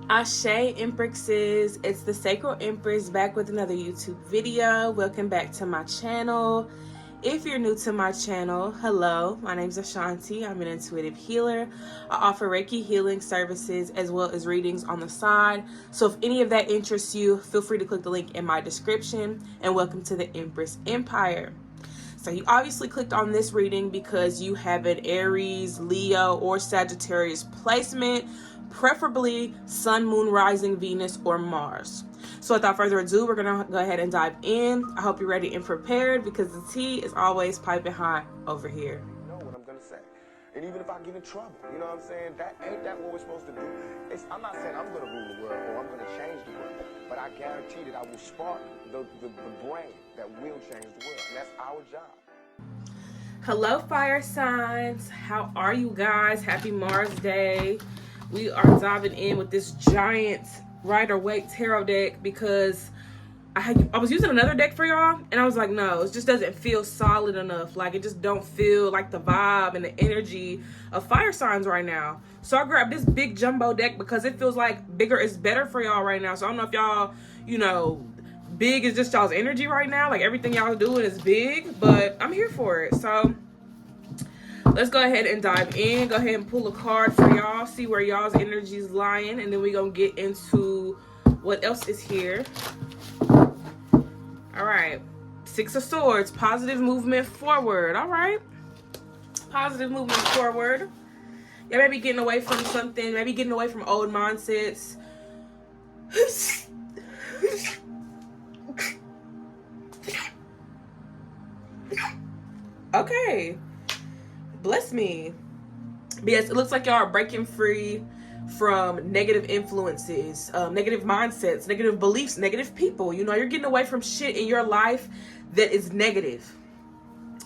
Ashe Empresses, it's the Sacral Empress back with another YouTube video. Welcome back to my channel. If you're new to my channel, hello, my name is Ashanti. I'm an intuitive healer. I offer Reiki healing services as well as readings on the side. So if any of that interests you, feel free to click the link in my description, and welcome to the Empress Empire. So you obviously clicked on this reading because you have an Aries, Leo, or Sagittarius placement, preferably Sun, Moon, Rising, Venus, or Mars. So without further ado, we're going to go ahead and dive in. I hope you're ready and prepared because the tea is always piping hot over here. You know what I'm going to say. And even if I get in trouble, you know what I'm saying? Ain't that what we're supposed to do? I'm not saying I'm going to rule the world or I'm going to change the world, but I guarantee that I will spark the brain that will change the world, and that's our job. Hello, fire signs. How are you guys? Happy Mars Day. We are diving in with this giant Rider-Waite tarot deck because I was using another deck for y'all, and I was like, no, it just doesn't feel solid enough. Like, it just don't feel like the vibe and the energy of fire signs right now. So I grabbed this big jumbo deck because it feels like bigger is better for y'all right now. So I don't know if y'all, big is just y'all's energy right now. Like, everything y'all doing is big, but I'm here for it. So let's go ahead and dive in. Go ahead and pull a card for y'all. See where y'all's energy is lying. And then we're going to get into what else is here. All right. Six of Swords. Positive movement forward. All right. Positive movement forward. Yeah, maybe getting away from something. Maybe getting away from old mindsets. Okay. Bless me. But yes, it looks like y'all are breaking free from negative influences, negative mindsets, negative beliefs, negative people. You're getting away from shit in your life that is negative.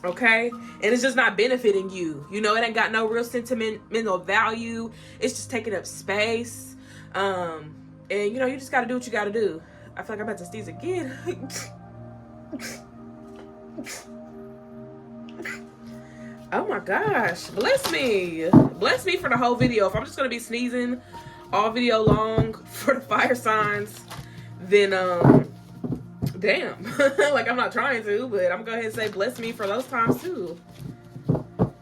Okay? And it's just not benefiting you. It ain't got no real sentimental value. It's just taking up space. And you just gotta do what you gotta do. I feel like I'm about to sneeze again. Oh my gosh, bless me for the whole video. If I'm just gonna be sneezing all video long for the fire signs, then damn. Like, I'm not trying to, but I'm gonna go ahead and say bless me for those times too.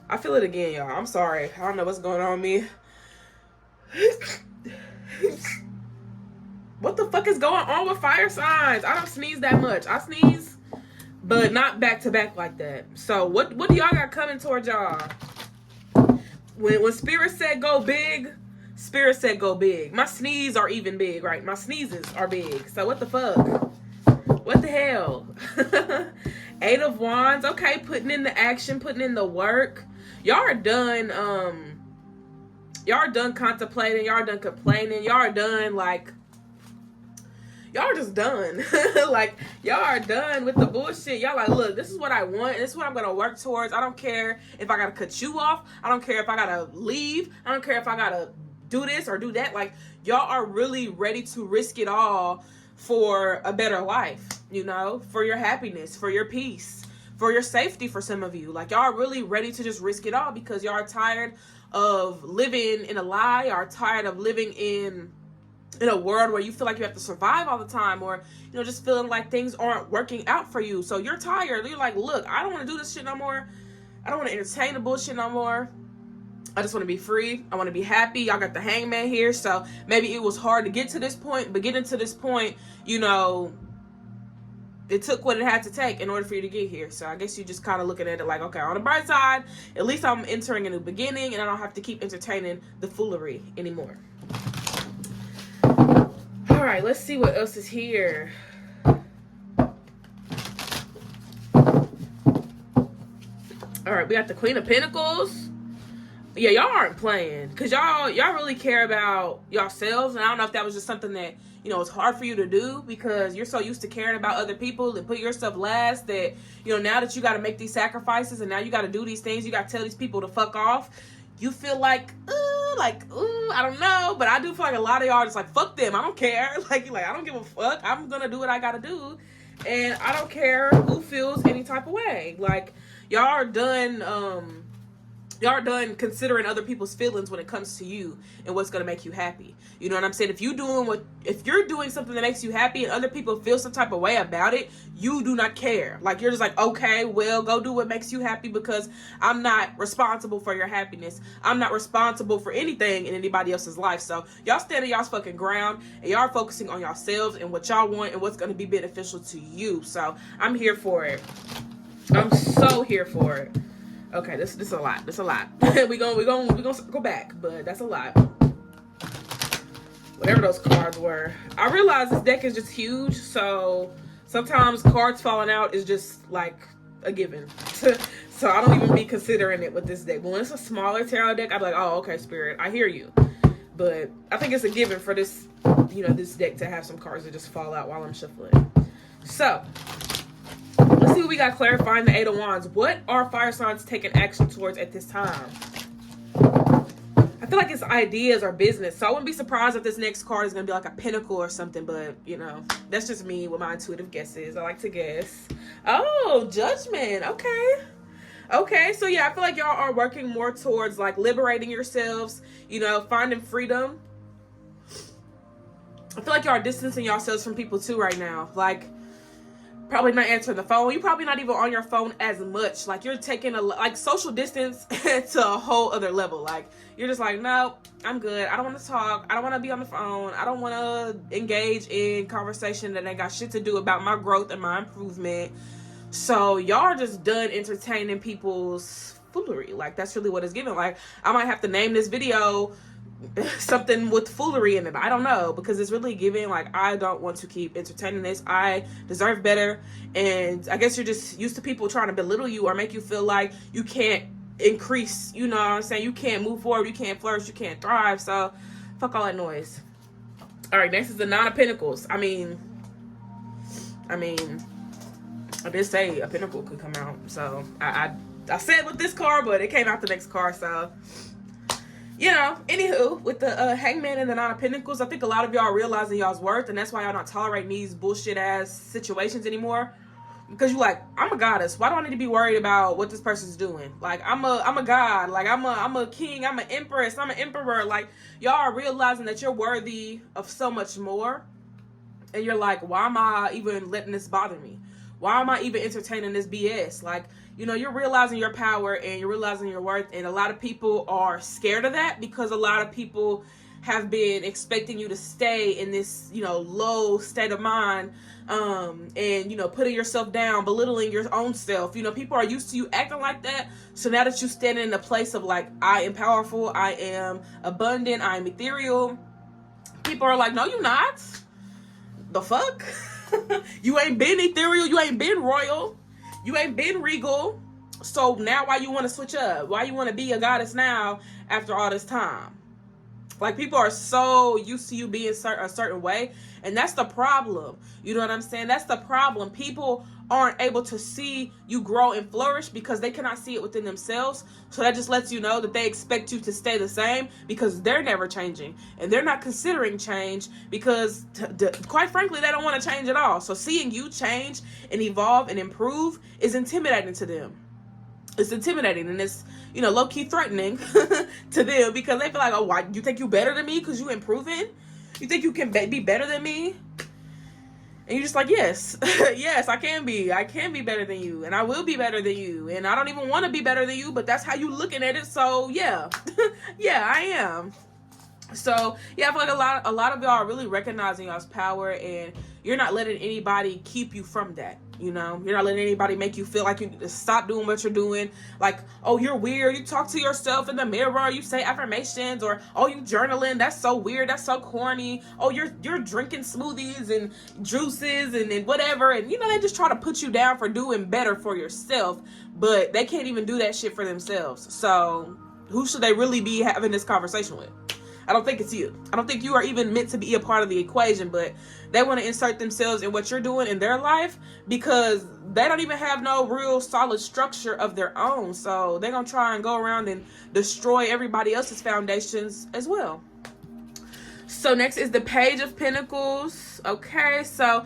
I feel it again, y'all. I'm sorry, I don't know what's going on with me. What the fuck is going on with fire signs? I don't sneeze that much. I sneeze, but not back to back like that. So what do y'all got coming towards y'all? When Spirit said go big, Spirit said go big. My sneeze are even big, right? My sneezes are big. So what the fuck? What the hell? Eight of Wands. Okay, putting in the action, putting in the work. Y'all are done. Y'all are done contemplating. Y'all are done complaining. Y'all are done y'all are just done. Like, y'all are done with the bullshit. Y'all like, look, this is what I want. This is what I'm going to work towards. I don't care if I got to cut you off. I don't care if I got to leave. I don't care if I got to do this or do that. Like, y'all are really ready to risk it all for a better life, for your happiness, for your peace, for your safety for some of you. Like, y'all are really ready to just risk it all because y'all are tired of living in a lie. Y'all are tired of living in a world where you feel like you have to survive all the time, or just feeling like things aren't working out for you. So you're tired. You're like, look, I don't want to do this shit no more. I don't want to entertain the bullshit no more. I just want to be free. I want to be happy. Y'all got the Hangman here, so maybe it was hard to get to this point, but getting to this point, it took what it had to take in order for you to get here. So I guess you're just kind of looking at it like, okay, on the bright side, at least I'm entering a new beginning, and I don't have to keep entertaining the foolery anymore. All right, let's see what else is here. All right, we got the Queen of Pentacles. Yeah, y'all aren't playing because y'all really care about yourselves. And I don't know if that was just something that, it's hard for you to do because you're so used to caring about other people and put yourself last that, now that you got to make these sacrifices and now you got to do these things, you got to tell these people to fuck off. You feel like, I don't know, but I do feel like a lot of y'all are just like, fuck them, I don't care. Like, I don't give a fuck. I'm gonna do what I gotta do, and I don't care who feels any type of way. Like, y'all are done Y'all are done considering other people's feelings when it comes to you and what's gonna make you happy. You know what I'm saying? If you're doing something that makes you happy and other people feel some type of way about it, you do not care. Like, you're just like, okay, well, go do what makes you happy, because I'm not responsible for your happiness. I'm not responsible for anything in anybody else's life. So y'all stand on y'all's fucking ground, and y'all are focusing on yourselves and what y'all want and what's gonna be beneficial to you. So I'm here for it. I'm so here for it. Okay, this is a lot. This a lot. we gonna go back, but that's a lot. Whatever those cards were. I realize this deck is just huge, so sometimes cards falling out is just like a given. So I don't even be considering it with this deck. But when it's a smaller tarot deck, I'm like, oh, okay, Spirit, I hear you. But I think it's a given for this, this deck to have some cards that just fall out while I'm shuffling. So let's see what we got clarifying the Eight of Wands. What are fire signs taking action towards at this time? I feel like it's ideas or business. So I wouldn't be surprised if this next card is going to be like a pentacle or something. But, that's just me with my intuitive guesses. I like to guess. Oh, Judgment. Okay. So, yeah, I feel like y'all are working more towards, like, liberating yourselves, finding freedom. I feel like y'all are distancing yourselves from people, too, right now. Like, probably not answering the phone. You're probably not even on your phone as much. Like, you're taking social distance to a whole other level. Like, you're just like, no, I'm good. I don't want to talk. I don't want to be on the phone. I don't want to engage in conversation that ain't got shit to do about my growth and my improvement. So y'all are just done entertaining people's foolery. Like, that's really what it's giving. Like, I might have to name this video something with foolery in it. I don't know, because it's really giving like, I don't want to keep entertaining this. I deserve better. And I guess you're just used to people trying to belittle you or make you feel like you can't increase, you know what I'm saying? You can't move forward, you can't flourish, you can't thrive. So fuck all that noise. All right, next is the Nine of Pentacles. I mean, I did say a pentacle could come out. So I said with this card, but it came out the next card. So anywho, with the Hangman and the Nine of Pentacles, I think a lot of y'all are realizing y'all's worth, and that's why y'all not tolerating these bullshit ass situations anymore. Because you're like, I'm a goddess. Why do I need to be worried about what this person's doing? Like, I'm a god. Like, I'm a king. I'm an empress. I'm an emperor. Like, y'all are realizing that you're worthy of so much more. And you're like, why am I even letting this bother me? Why am I even entertaining this BS? Like, you're realizing your power and you're realizing your worth. And a lot of people are scared of that, because a lot of people have been expecting you to stay in this, low state of mind, and, putting yourself down, belittling your own self. People are used to you acting like that. So now that you're standing in a place of like, I am powerful, I am abundant, I am ethereal, people are like, no, you're not. The fuck? You ain't been ethereal, you ain't been royal, you ain't been regal. So now why you want to switch up? Why you want to be a goddess now after all this time? Like, people are so used to you being a certain way, and that's the problem. You know what I'm saying? That's the problem. People aren't able to see you grow and flourish because they cannot see it within themselves. So that just lets you know that they expect you to stay the same, because they're never changing, and they're not considering change because, quite frankly, they don't want to change at all. So seeing you change and evolve and improve is intimidating to them. It's intimidating, and it's, low-key threatening to them, because they feel like, oh, why, you think you better than me because you improving? You think you can be better than me? And you're just like, yes, yes, I can be better than you, and I will be better than you, and I don't even want to be better than you, but that's how you looking at it. So yeah, yeah, I am. So yeah, I feel like a lot of y'all are really recognizing y'all's power, and you're not letting anybody keep you from that. You're not letting anybody make you feel like you need to stop doing what you're doing. Like, oh, you're weird. You talk to yourself in the mirror. You say affirmations, or, oh, you journaling. That's so weird. That's so corny. Oh, you're drinking smoothies and juices and whatever. And, they just try to put you down for doing better for yourself, but they can't even do that shit for themselves. So who should they really be having this conversation with? I don't think it's you. I don't think you are even meant to be a part of the equation, but they want to insert themselves in what you're doing in their life because they don't even have no real solid structure of their own. So they're going to try and go around and destroy everybody else's foundations as well. So next is the Page of Pentacles. Okay, so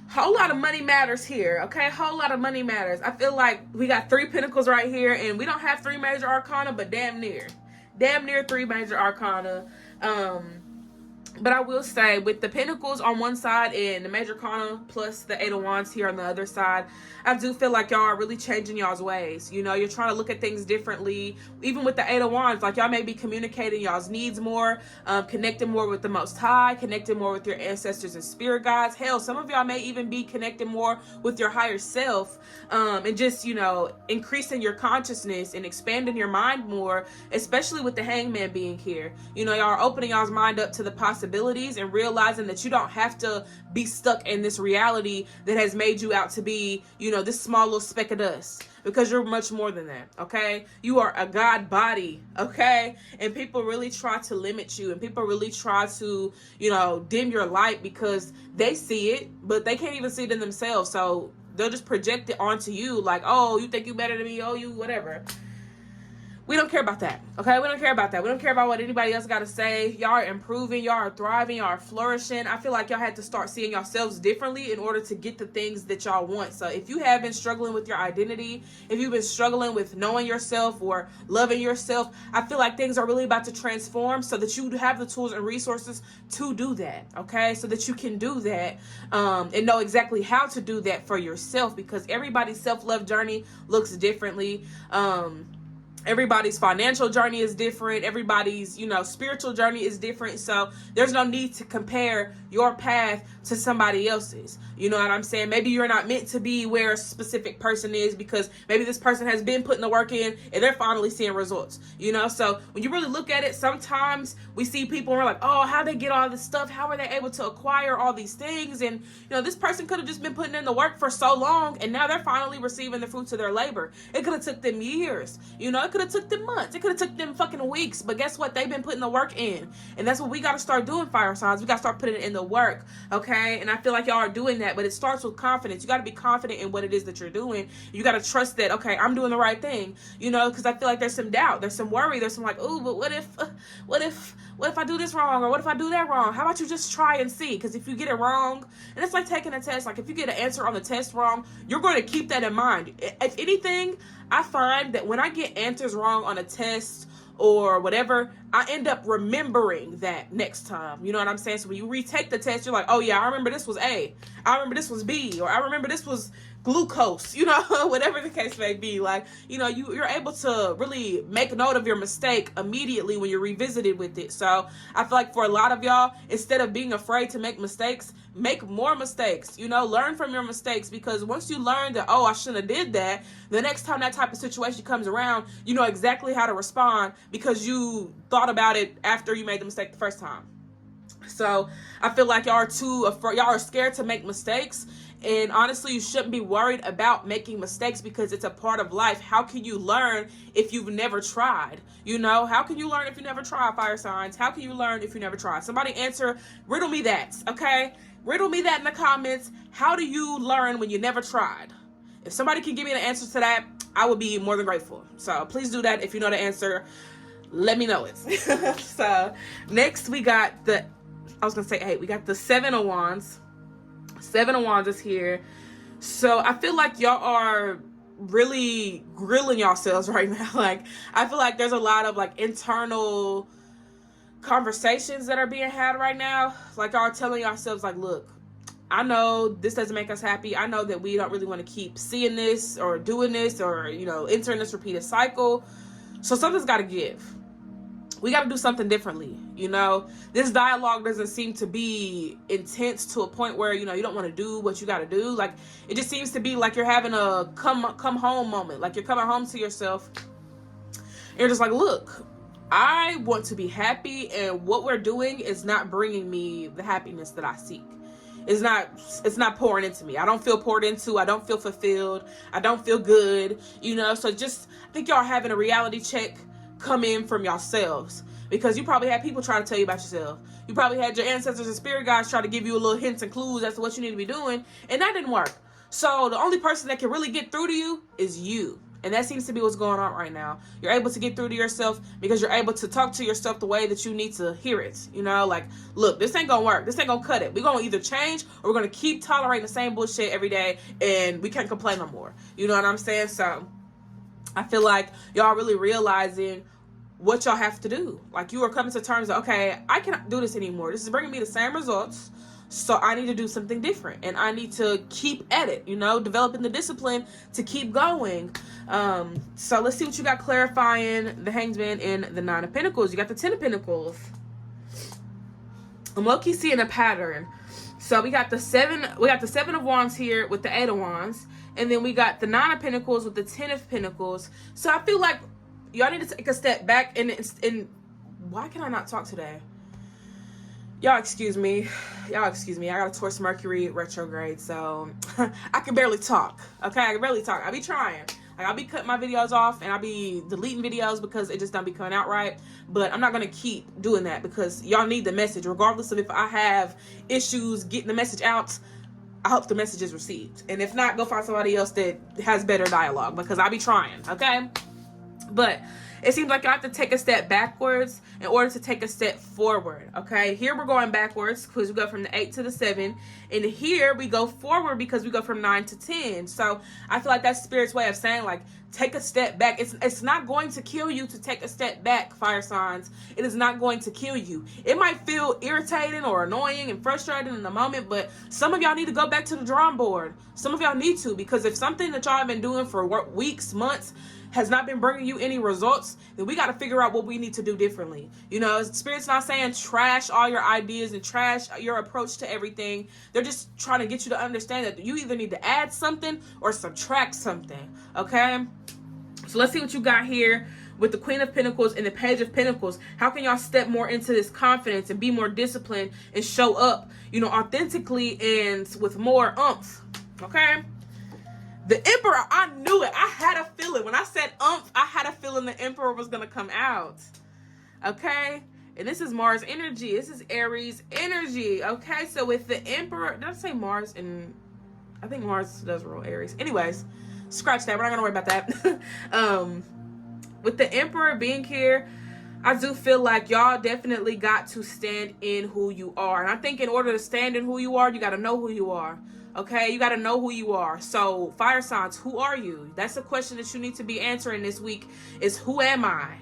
Whole lot of money matters here, okay? Whole lot of money matters. I feel like we got 3 pentacles right here, and we don't have 3 major arcana, but damn near 3 major arcana. But I will say, with the pentacles on one side and the major arcana plus the 8 of wands here on the other side, I do feel like y'all are really changing y'all's ways. You know, you're trying to look at things differently. Even with the 8 of wands, like y'all may be communicating y'all's needs more, connecting more with the Most High, connecting more with your ancestors and spirit guides. Hell, some of y'all may even be connecting more with your higher self, and just, you know, increasing your consciousness and expanding your mind more, especially with the Hangman being here. You know, y'all are opening y'all's mind up to the possibilities and realizing that you don't have to be stuck in this reality that has made you out to be, you know, this small little speck of dust, because you're much more than that. Okay, you are a God body. Okay, and people really try to limit you, and people really try to, you know, dim your light because they see it, but they can't even see it in themselves. So they'll just project it onto you, like, oh, you think you better than me, oh, you whatever. We don't care about that, okay? We don't care about that. We don't care about what anybody else got to say. Y'all are improving. Y'all are thriving. Y'all are flourishing. I feel like y'all had to start seeing yourselves differently in order to get the things that y'all want. So if you have been struggling with your identity, if you've been struggling with knowing yourself or loving yourself, I feel like things are really about to transform so that you have the tools and resources to do that, okay? So that you can do that, and know exactly how to do that for yourself, because everybody's self-love journey looks differently. Everybody's financial journey is different. Everybody's, you know, spiritual journey is different. So there's no need to compare your path to somebody else's. You know what I'm saying? Maybe you're not meant to be where a specific person is, because maybe this person has been putting the work in and they're finally seeing results, you know? So when you really look at it, sometimes we see people and we're like, oh, how they get all this stuff? How are they able to acquire all these things? And, you know, this person could have just been putting in the work for so long, and now they're finally receiving the fruits of their labor. It could have took them years, you know? It could have took them months. It could have took them fucking weeks. But guess what? They've been putting the work in. And that's what we got to start doing, fire signs. We got to start putting it in the work, okay? And I feel like y'all are doing that, but it starts with confidence. You got to be confident in what it is that you're doing. You got to trust that, okay, I'm doing the right thing, you know, because I feel like there's some doubt. There's some worry. There's some like, ooh, but what if I do this wrong? Or what if I do that wrong? How about you just try and see? Because if you get it wrong, and it's like taking a test, like if you get an answer on the test wrong, you're going to keep that in mind. If anything, I find that when I get answers wrong on a test or whatever, I end up remembering that next time. You know what I'm saying? So when you retake the test, you're like, oh yeah, I remember this was A. I remember this was B. Or I remember this was glucose, you know, whatever the case may be. Like, you know, you're able to really make note of your mistake immediately when you're revisited with it. So I feel like for a lot of y'all, instead of being afraid to make mistakes, make more mistakes, you know, learn from your mistakes, because once you learn that, oh, I shouldn't have did that, the next time that type of situation comes around, you know exactly how to respond because you thought about it after you made the mistake the first time. So I feel like y'all are scared to make mistakes. And honestly, you shouldn't be worried about making mistakes because it's a part of life. How can you learn if you've never tried? You know, how can you learn if you never try, fire signs? How can you learn if you never try? Somebody riddle me that, okay? Riddle me that in the comments. How do you learn when you never tried? If somebody can give me the answer to that, I would be more than grateful. So please do that. If you know the answer, let me know it. So next we got we got the 7 of wands. 7 of wands is here. So I feel like y'all are really grilling yourselves right now. Like, I feel like there's a lot of like internal conversations that are being had right now. Like, y'all are telling yourselves like, look, I know this doesn't make us happy. I know that we don't really want to keep seeing this or doing this or, you know, entering this repeated cycle. So something's got to give. We got to do something differently. You know, this dialogue doesn't seem to be intense to a point where, you know, you don't want to do what you got to do. Like, it just seems to be like you're having a come home moment. Like, you're coming home to yourself. And you're just like, look, I want to be happy, and what we're doing is not bringing me the happiness that I seek. It's not pouring into me. I don't feel poured into. I don't feel fulfilled. I don't feel good, you know? So just, I think y'all having a reality check come in from yourselves, because you probably had people try to tell you about yourself. You probably had your ancestors and spirit guides try to give you a little hints and clues as to what you need to be doing, and that didn't work. So the only person that can really get through to you is you. And that seems to be what's going on right now. You're able to get through to yourself because you're able to talk to yourself the way that you need to hear it. You know, like, look, this ain't gonna work. This ain't gonna cut it. We're gonna either change or we're gonna keep tolerating the same bullshit every day and we can't complain no more. You know what I'm saying? So I feel like y'all really realizing what y'all have to do. Like, you are coming to terms of, okay, I cannot do this anymore. This is bringing me the same results. So I need to do something different, and I need to keep at it, you know, developing the discipline to keep going. So let's see what you got clarifying the Hangman and the Nine of Pentacles. You got the Ten of Pentacles. I'm low-key seeing a pattern. So we got the Seven of Wands here with the Eight of Wands, and then we got the Nine of Pentacles with the Ten of Pentacles. So I feel like y'all need to take a step back, and why can I not talk today? Y'all excuse me. I got a Taurus Mercury retrograde, so I can barely talk. Okay, I can barely talk. I be trying. Like, I'll be cutting my videos off and I'll be deleting videos because it just don't be coming out right. But I'm not gonna keep doing that because y'all need the message. Regardless of if I have issues getting the message out, I hope the message is received. And if not, go find somebody else that has better dialogue because I be trying. Okay, but it seems like you have to take a step backwards in order to take a step forward, okay? Here we're going backwards because we go from the 8 to the 7. And here we go forward because we go from 9 to 10. So I feel like that's Spirit's way of saying, like, take a step back. It's not going to kill you to take a step back, fire signs. It is not going to kill you. It might feel irritating or annoying and frustrating in the moment, but some of y'all need to go back to the drawing board. Some of y'all need to, because if something that y'all have been doing for weeks, months, has not been bringing you any results, then we got to figure out what we need to do differently. You know, Spirit's not saying trash all your ideas and trash your approach to everything. They're just trying to get you to understand that you either need to add something or subtract something, okay? So let's see what you got here with the Queen of Pentacles and the Page of Pentacles. How can y'all step more into this confidence and be more disciplined and show up, you know, authentically and with more oomph, okay? The Emperor, I knew it. I had a feeling. When I said umph, I had a feeling the Emperor was going to come out. Okay? And this is Mars energy. This is Aries energy. Okay? So with the Emperor, did I say Mars? And I think Mars does rule Aries. Anyways, scratch that. We're not going to worry about that. With the Emperor being here, I do feel like y'all definitely got to stand in who you are. And I think in order to stand in who you are, you got to know who you are. Okay, you got to know who you are. So, fire signs, who are you? That's a question that you need to be answering this week is, who am I?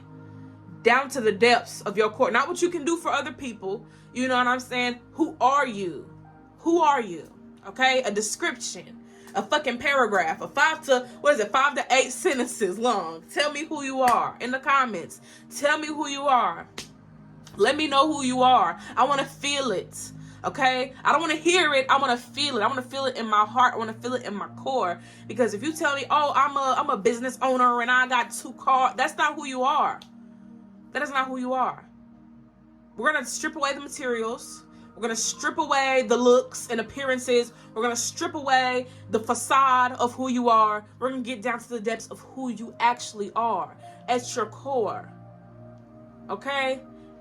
Down to the depths of your core. Not what you can do for other people. You know what I'm saying? Who are you? Who are you? Okay, a description. A fucking paragraph. 5 to 8 sentences long. Tell me who you are in the comments. Tell me who you are. Let me know who you are. I want to feel it. Okay, I don't want to hear it. I want to feel it. I want to feel it in my heart. I want to feel it in my core. Because if you tell me, oh, I'm a business owner and I got 2 cars, that's not who you are. That is not who you are. We're gonna strip away the materials. We're gonna strip away the looks and appearances. We're gonna strip away the facade of who you are. We're gonna get down to the depths of who you actually are at your core. Okay.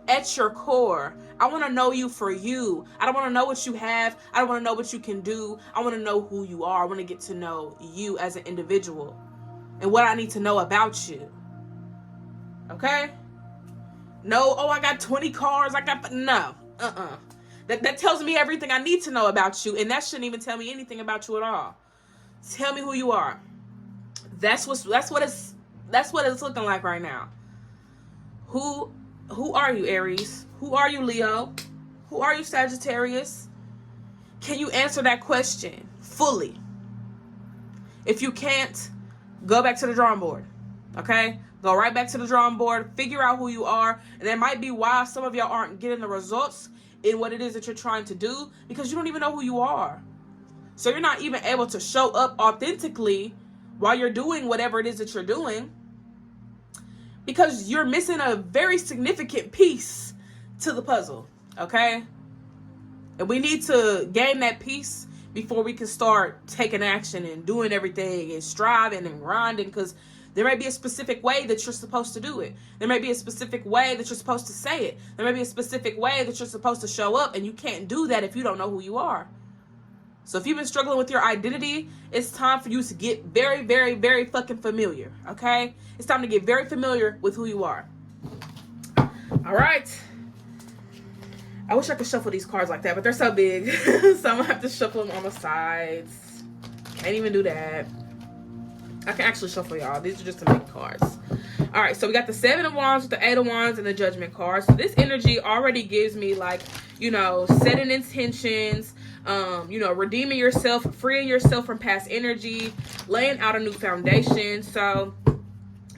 At your core. I want to know you for you. I don't want to know what you have. I don't want to know what you can do. I want to know who you are. I want to get to know you as an individual and what I need to know about you. Okay? No, oh, I got 20 cars. No. That tells me everything I need to know about you, and that shouldn't even tell me anything about you at all. Tell me who you are. That's what it's looking like right now. Who are you, Aries? Who are you, Leo? Who are you, Sagittarius? Can you answer that question fully? If you can't, go back to the drawing board. Okay? Go right back to the drawing board. Figure out who you are. And that might be why some of y'all aren't getting the results in what it is that you're trying to do, because you don't even know who you are. So you're not even able to show up authentically while you're doing whatever it is that you're doing, because you're missing a very significant piece to the puzzle, okay? And we need to gain that piece before we can start taking action and doing everything and striving and grinding, because there may be a specific way that you're supposed to do it. There may be a specific way that you're supposed to say it. There may be a specific way that you're supposed to show up, and you can't do that if you don't know who you are. So if you've been struggling with your identity, it's time for you to get very, very, very fucking familiar, okay? It's time to get very familiar with who you are. All right. I wish I could shuffle these cards like that, but they're so big. So I'm going to have to shuffle them on the sides. Can't even do that. I can actually shuffle, y'all. These are just the main cards. All right, so we got the 7 of Wands with the 8 of Wands and the Judgment card. So this energy already gives me, like, you know, setting intentions, you know, redeeming yourself, freeing yourself from past energy, laying out a new foundation. So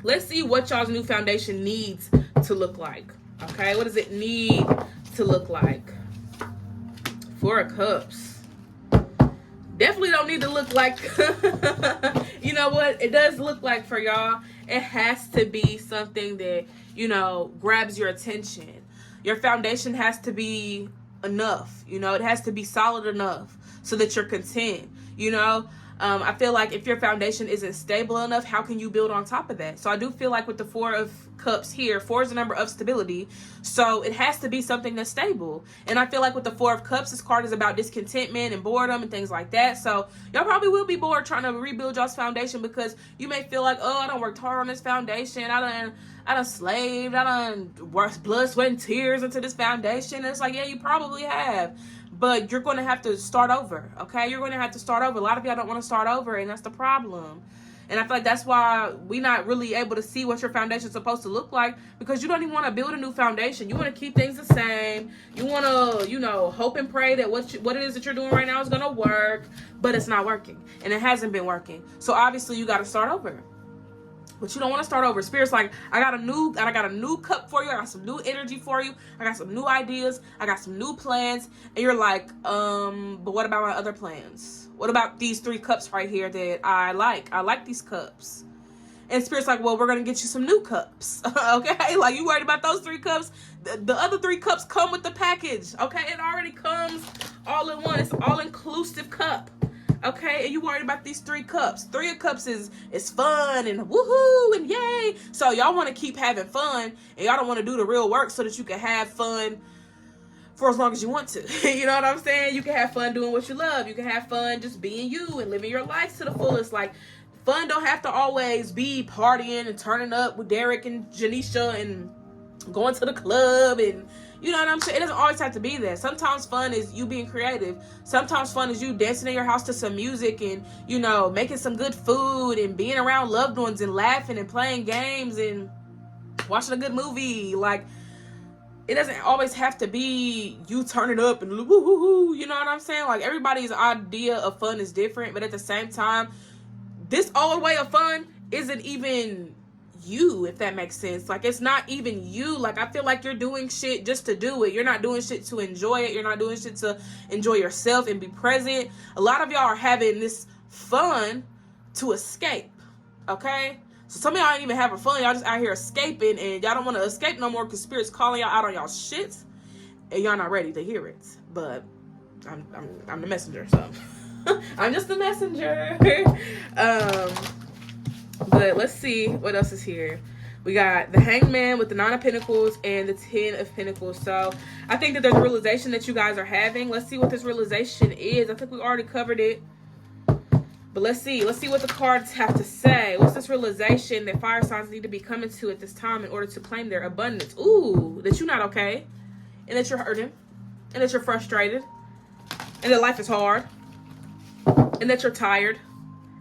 let's see what y'all's new foundation needs to look like. Okay, what does it need to look like? 4 of Cups. Definitely don't need to look like, you know what? It does look like for y'all, it has to be something that, you know, grabs your attention. Your foundation has to be enough, you know, it has to be solid enough so that you're content, you know. I feel like if your foundation isn't stable enough, how can you build on top of that? So I do feel like with the 4 of Cups here, 4 is the number of stability. So it has to be something that's stable. And I feel like with the 4 of Cups, this card is about discontentment and boredom and things like that. So y'all probably will be bored trying to rebuild y'all's foundation because you may feel like, oh, I done worked hard on this foundation. I done slaved. I done worked blood, sweat, and tears into this foundation. And it's like, yeah, you probably have. But you're going to have to start over, okay? You're going to have to start over. A lot of y'all don't want to start over, and that's the problem. And I feel like that's why we're not really able to see what your foundation is supposed to look like, because you don't even want to build a new foundation. You want to keep things the same. You want to, you know, hope and pray that what it is that you're doing right now is going to work, but it's not working, and it hasn't been working. So obviously you got to start over. But you don't want to start over. Spirit's like, I got a new cup for you. I got some new energy for you. I got some new ideas. I got some new plans. And you're like, but what about my other plans? What about these 3 cups right here that I like? I like these cups. And Spirit's like, well, we're going to get you some new cups. Okay? Like, you worried about those 3 cups? The other 3 cups come with the package. Okay? It already comes all in one. It's an all-inclusive cup. Okay, and you worried about these 3 cups. 3 of Cups is fun and woohoo and yay. So y'all want to keep having fun, and y'all don't want to do the real work so that you can have fun for as long as you want to. You know what I'm saying? You can have fun doing what you love. You can have fun just being you and living your life to the fullest. Like, fun don't have to always be partying and turning up with Derek and Janisha and going to the club and, you know what I'm saying? It doesn't always have to be that. Sometimes fun is you being creative. Sometimes fun is you dancing in your house to some music and, you know, making some good food and being around loved ones and laughing and playing games and watching a good movie. Like, it doesn't always have to be you turning up and woo-hoo-hoo. You know what I'm saying? Like, everybody's idea of fun is different, but at the same time, this old way of fun isn't even you, if that makes sense. Like, it's not even you. Like, I feel like you're doing shit just to do it. You're not doing shit to enjoy it. You're not doing shit to enjoy yourself and be present. A lot of y'all are having this fun to escape, okay? So some of y'all ain't even having fun. Y'all just out here escaping, and y'all don't want to escape no more because Spirit's calling y'all out on y'all shit, and y'all not ready to hear it. But I'm the messenger, so I'm just the messenger. But let's see what else is here. We got the Hangman with the 9 of Pentacles and the 10 of Pentacles. So I think that there's a realization that you guys are having. Let's see what this realization is. I think we already covered it. But let's see. Let's see what the cards have to say. What's this realization that fire signs need to be coming to at this time in order to claim their abundance? Ooh, that you're not okay. And that you're hurting. And that you're frustrated. And that life is hard. And that you're tired.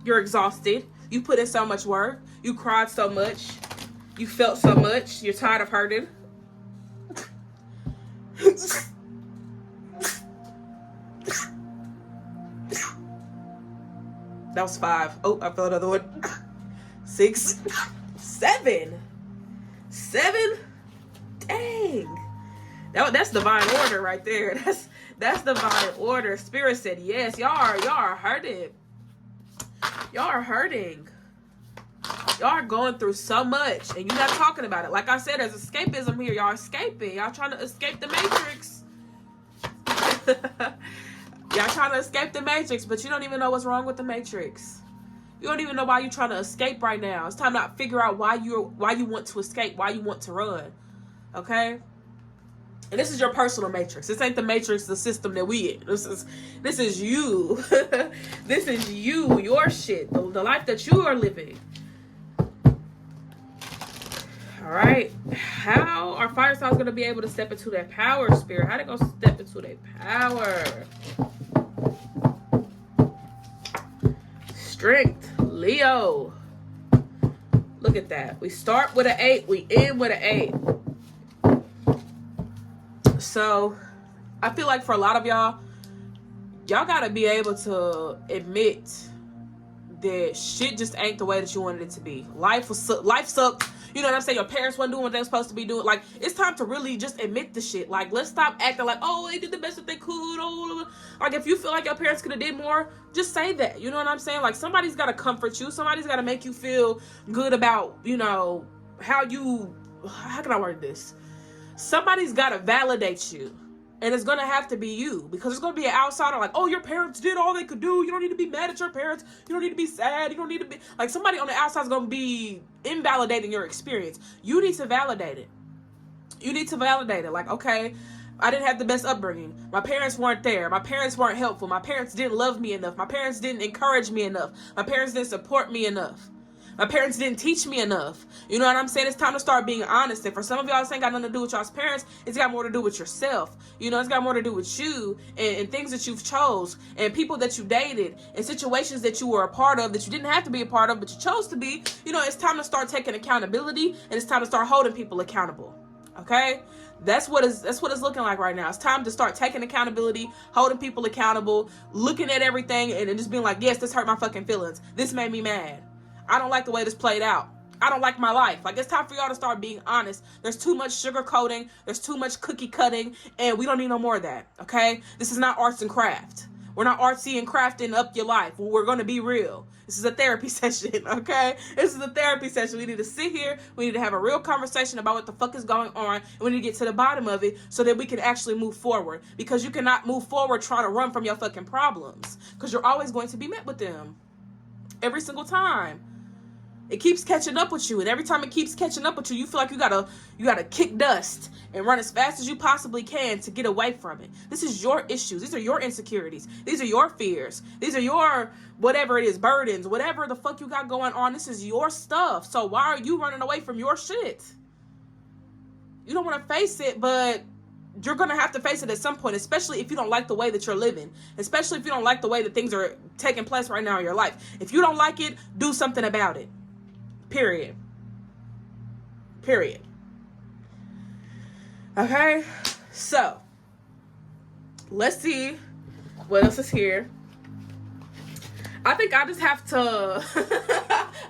You're exhausted. You put in so much work. You cried so much. You felt so much. You're tired of hurting. That was 5. Oh, I felt another one. 6. 7. 7? Dang. That's divine order right there. That's divine order. Spirit said yes. Y'all are hurting. Y'all are hurting. Y'all are going through so much, and you're not talking about it. Like I said, there's escapism here. Y'all escaping. Y'all trying to escape the Matrix. Y'all trying to escape the Matrix, but you don't even know what's wrong with the Matrix. You don't even know why you're trying to escape right now. It's time to figure out why you want to escape, why you want to run. Okay? And this is your personal matrix. This ain't the matrix, the system that we in. This is you. This is you, your shit, the life that you are living. All right. How are fire signs going to be able to step into their power, Spirit? How they going to step into their power? Strength, Leo. Look at that. We start with an 8. We end with an 8. So, I feel like for a lot of y'all got to be able to admit that shit just ain't the way that you wanted it to be. Life sucked. You know what I'm saying? Your parents weren't doing what they were supposed to be doing. Like, it's time to really just admit the shit. Like, let's stop acting like, oh, they did the best that they could. Oh. Like, if you feel like your parents could have did more, just say that. You know what I'm saying? Like, somebody's got to comfort you. Somebody's got to make you feel good about, you know, how can I word this? Somebody's got to validate you. And it's going to have to be you, because it's going to be an outsider like, oh, your parents did all they could do. You don't need to be mad at your parents. You don't need to be sad. You don't need to be... Like, somebody on the outside is going to be invalidating your experience. You need to validate it. You need to validate it. Like, okay, I didn't have the best upbringing. My parents weren't there. My parents weren't helpful. My parents didn't love me enough. My parents didn't encourage me enough. My parents didn't support me enough. My parents didn't teach me enough. You know what I'm saying? It's time to start being honest. And for some of y'all, this ain't got nothing to do with y'all's parents. It's got more to do with yourself. You know, it's got more to do with you and things that you've chose and people that you dated and situations that you were a part of that you didn't have to be a part of, but you chose to be. You know, it's time to start taking accountability, and it's time to start holding people accountable. Okay? That's what it's looking like right now. It's time to start taking accountability, holding people accountable, looking at everything and just being like, yes, this hurt my fucking feelings. This made me mad. I don't like the way this played out. I don't like my life. Like, it's time for y'all to start being honest. There's too much sugarcoating. There's too much cookie cutting. And we don't need no more of that, okay? This is not arts and craft. We're not artsy and crafting up your life. We're going to be real. This is a therapy session, okay? This is a therapy session. We need to sit here. We need to have a real conversation about what the fuck is going on. And we need to get to the bottom of it so that we can actually move forward. Because you cannot move forward trying to run from your fucking problems. Because you're always going to be met with them. Every single time. It keeps catching up with you, and every time it keeps catching up with you, you feel like you gotta kick dust and run as fast as you possibly can to get away from it. This is your issues. These are your insecurities. These are your fears. These are your whatever it is, burdens, whatever the fuck you got going on. This is your stuff. So why are you running away from your shit? You don't want to face it, but you're going to have to face it at some point, especially if you don't like the way that you're living, especially if you don't like the way that things are taking place right now in your life. If you don't like it, do something about it. Period. Okay, so let's see what else is here. I think I just have to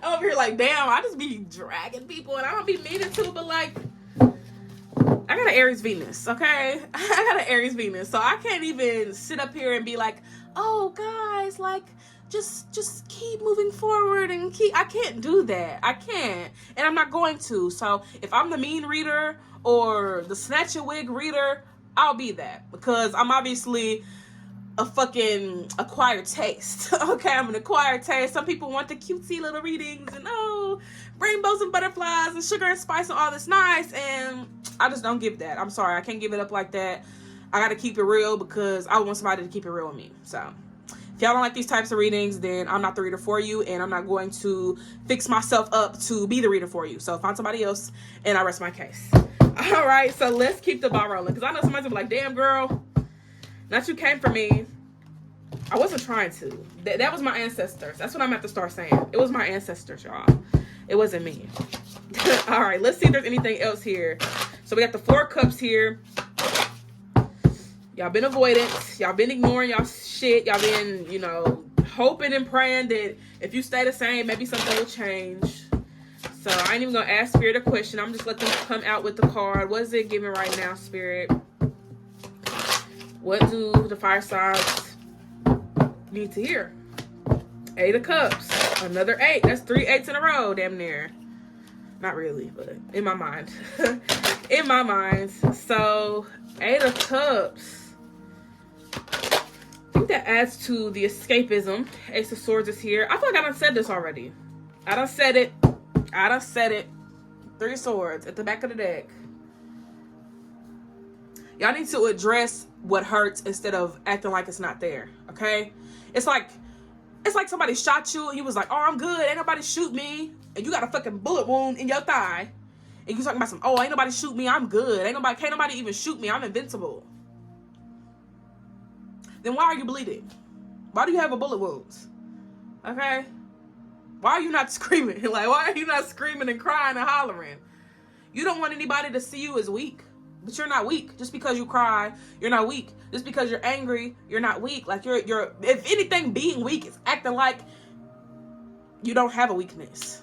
I'm over here like, damn, I just be dragging people and I don't be meaning to, but like, I got an Aries Venus, okay? I got an Aries Venus, so I can't even sit up here and be like, oh guys, like, just keep moving forward and I can't do that. I can't. And I'm not going to. So if I'm the mean reader or the snatch a wig reader, I'll be that. Because I'm obviously a fucking acquired taste. Okay, I'm an acquired taste. Some people want the cutesy little readings and rainbows and butterflies and sugar and spice and all this nice. And I just don't give that. I'm sorry. I can't give it up like that. I got to keep it real because I want somebody to keep it real with me. So if y'all don't like these types of readings, then I'm not the reader for you, and I'm not going to fix myself up to be the reader for you. So find somebody else, and I rest my case. All right, so let's keep the ball rolling, because I know somebody's gonna be like, damn, girl, not you came for me. I wasn't trying to. That was my ancestors. That's what I'm going to have to start saying. It was my ancestors, y'all. It wasn't me. All right, let's see if there's anything else here. So we got the 4 cups here. Y'all been avoidant. Y'all been ignoring y'all shit. Y'all been, hoping and praying that if you stay the same, maybe something will change. So I ain't even going to ask Spirit a question. I'm just letting them come out with the card. What is it giving right now, Spirit? What do the fire signs need to hear? 8 of Cups. Another 8. That's 3 8s in a row, damn near. Not really, but in my mind. In my mind. So, 8 of Cups. I think that adds to the escapism. Ace of Swords is here. I feel like I done said this already. I done said it. 3 Swords at the back of the deck. Y'all need to address what hurts instead of acting like it's not there, okay? It's like somebody shot you and you was like, oh, I'm good, ain't nobody shoot me. And you got a fucking bullet wound in your thigh. And you talking about oh, ain't nobody shoot me, I'm good. Can't nobody even shoot me, I'm invincible. Then why are you bleeding? Why do you have a bullet wounds? Okay? Why are you not screaming? Like, why are you not screaming and crying and hollering? You don't want anybody to see you as weak. But you're not weak. Just because you cry, you're not weak. Just because you're angry, you're not weak. Like, you're if anything, being weak is acting like you don't have a weakness.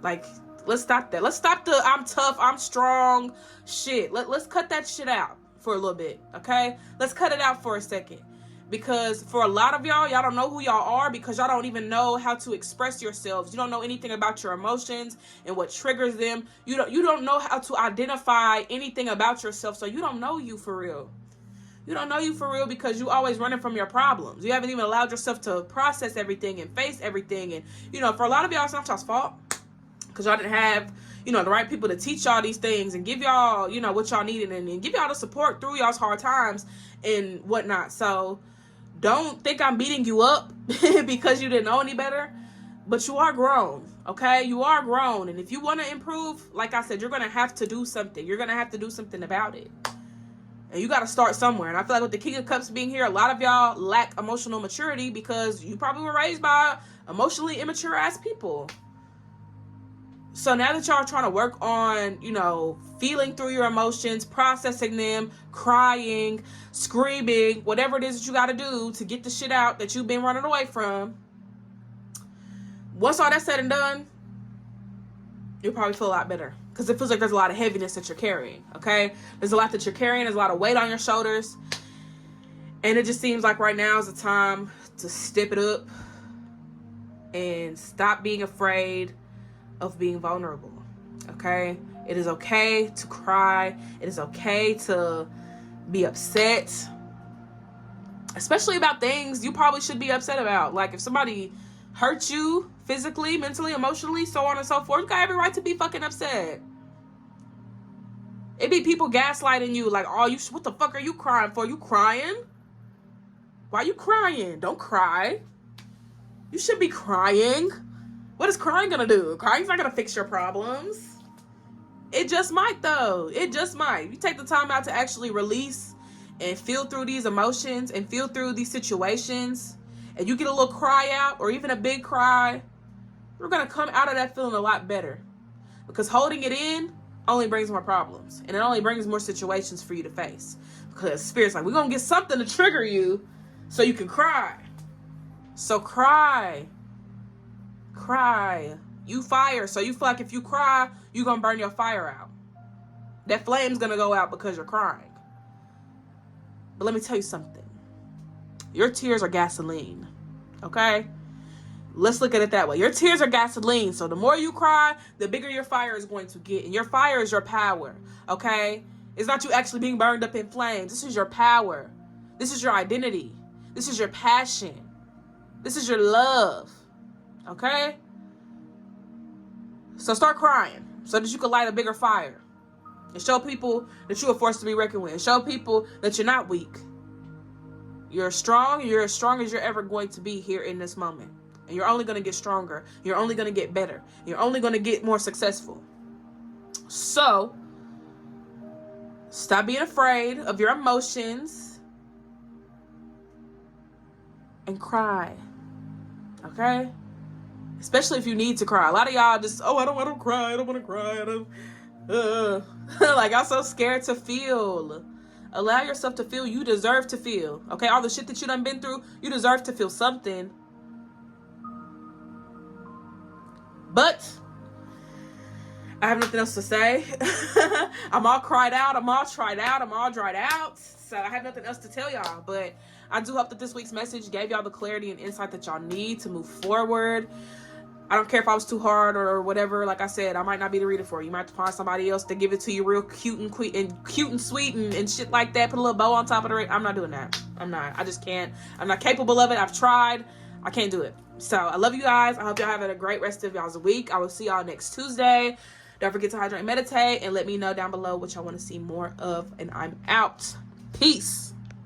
Like, let's stop that. Let's stop the I'm tough, I'm strong shit. Let's cut that shit out for a little bit, okay? Let's cut it out for a second. Because for a lot of y'all don't know who y'all are because y'all don't even know how to express yourselves. You don't know anything about your emotions and what triggers them. You don't know how to identify anything about yourself, so you don't know you for real. You don't know you for real because you always running from your problems. You haven't even allowed yourself to process everything and face everything. And, for a lot of y'all, it's not y'all's fault because y'all didn't have, the right people to teach y'all these things and give y'all, what y'all needed and give y'all the support through y'all's hard times and whatnot. So don't think I'm beating you up because you didn't know any better, but you are grown, okay? You are grown, and if you want to improve, like I said, you're going to have to do something. You're going to have to do something about it, and you got to start somewhere, and I feel like with the King of Cups being here, a lot of y'all lack emotional maturity because you probably were raised by emotionally immature ass people. So now that y'all are trying to work on, feeling through your emotions, processing them, crying, screaming, whatever it is that you got to do to get the shit out that you've been running away from. Once all that's said and done, you'll probably feel a lot better. Because it feels like there's a lot of heaviness that you're carrying, okay? There's a lot that you're carrying. There's a lot of weight on your shoulders. And it just seems like right now is the time to step it up and stop being afraid of being vulnerable, okay? It is okay to cry. It is okay to be upset, especially about things you probably should be upset about. Like if somebody hurt you physically, mentally, emotionally, so on and so forth, you got every right to be fucking upset. It be people gaslighting you like, oh, what the fuck are you crying for? You crying? Why you crying? Don't cry. You should be crying. What is crying gonna do? Crying's not gonna fix your problems. It just might, though. It just might. You take the time out to actually release and feel through these emotions and feel through these situations, and you get a little cry out or even a big cry, you're gonna come out of that feeling a lot better. Because holding it in only brings more problems, and it only brings more situations for you to face. Because Spirit's like, we're gonna get something to trigger you so you can cry. So cry. Cry. You fire. So you feel like if you cry, you're going to burn your fire out. That flame's going to go out because you're crying. But let me tell you something. Your tears are gasoline. Okay? Let's look at it that way. Your tears are gasoline. So the more you cry, the bigger your fire is going to get. And your fire is your power. Okay? It's not you actually being burned up in flames. This is your power. This is your identity. This is your passion. This is your love. Okay? So start crying so that you can light a bigger fire. And show people that you are forced to be reckoned with. And show people that you're not weak. You're strong. You're as strong as you're ever going to be here in this moment. And you're only going to get stronger. You're only going to get better. You're only going to get more successful. So, stop being afraid of your emotions. And cry. Okay? Especially if you need to cry. A lot of y'all just, I don't cry. I don't want to cry. Like, I'm so scared to feel. Allow yourself to feel. You deserve to feel. Okay? All the shit that you done been through, you deserve to feel something. But I have nothing else to say. I'm all cried out. I'm all tried out. I'm all dried out. So I have nothing else to tell y'all. But I do hope that this week's message gave y'all the clarity and insight that y'all need to move forward. I don't care if I was too hard or whatever. Like I said, I might not be the reader for you. You might have to find somebody else to give it to you real cute and sweet and shit like that. Put a little bow on top of it. I'm not doing that. I'm not. I just can't. I'm not capable of it. I've tried. I can't do it. So I love you guys. I hope y'all having a great rest of y'all's week. I will see y'all next Tuesday. Don't forget to hydrate and meditate, and let me know down below what y'all want to see more of. And I'm out. Peace.